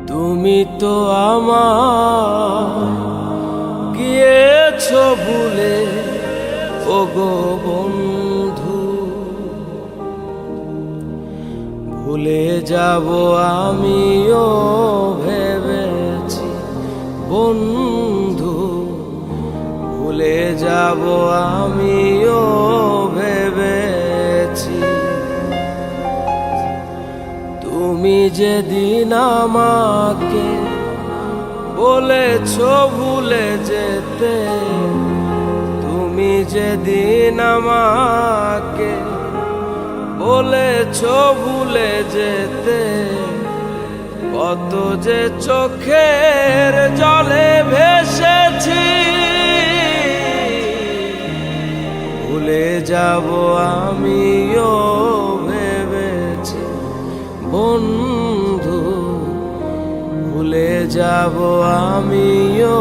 তুমি তো আমার গিয়েছো ভুলে, ওগো বন্ধু। ভুলে যাব আমিও ভেবেছি বন্ধু, ভুলে যাব আমিও ভেবেছি। তুমি যেদিন আমাকে বলেছো ভুলে যেতে, তুমি যেদিন আমাকে বলেছো ভুলে যেতে, কত যে চোখের জলে ভেসেছি। ভুলে যাব আমিও ভেবেছি বন্ধু, ভুলে যাব আমিও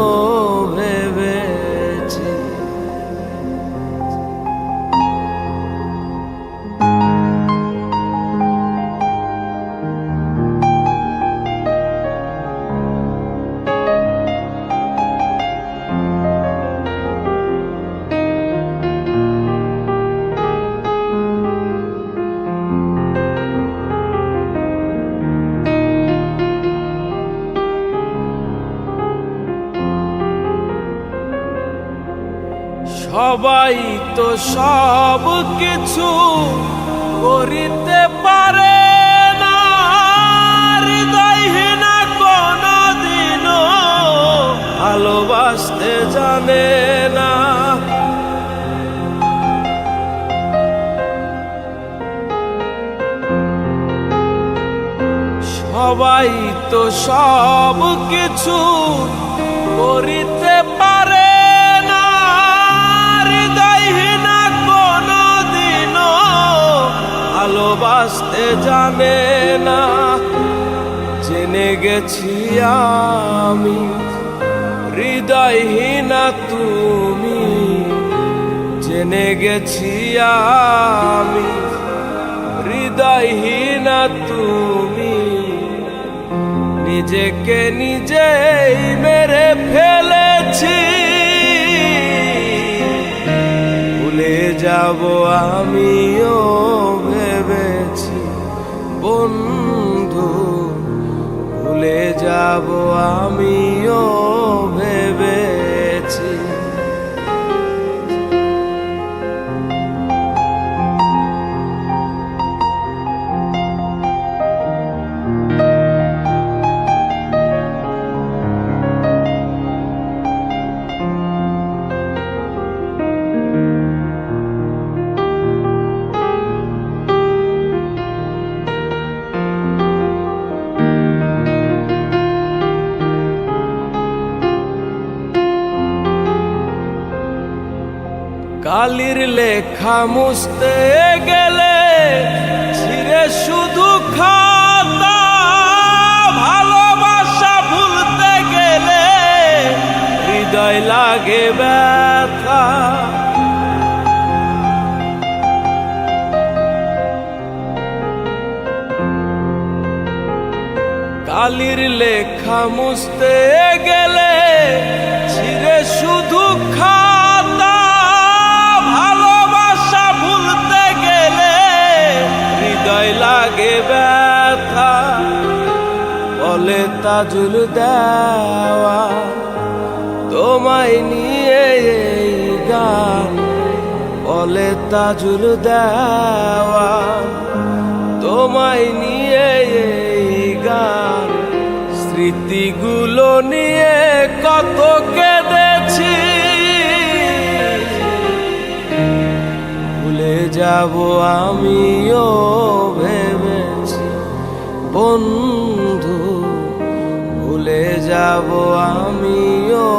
ভেবেছি। সবাই তো সব কিছু করিতে পারে না, হৃদয়হীনা কোনদিনও ভালোবাসতে জানে না। সবাই তো সব কিছু করিতে পারে, ভালোবাসতে জানে না। জেনে গেছি আমি হৃদয়হীনা তুমি, জেনে গেছি আমি হৃদয়হীনা তুমি। নিজেকে নিজেই মেরে ফেলেছি, ভুলে যাব আমিও ভেবেছি বন্ধু, ভুলে যাব আমিও ভেবেছি। কালির লেখা মুছতে গেলে ছিঁড়ে শুধু খাতা, ভালোবাসা ভুলতে গেলে হৃদয় লাগে ব্যথা। কালির লেখা মুছতে গেলে ছিঁড়ে শুধু খাতা, লাগে ব্যথা। বলে তাজুল দেওয়া তোমায় নিয়ে এই গান, বলে তাজুল দেওয়া তোমায় নিয়ে এই গান। স্মৃতিগুলো নিয়ে কত কেঁদেছি, ভুলে যাব আমিও ভেবেছি বন্ধু, ভুলে যাব আমিও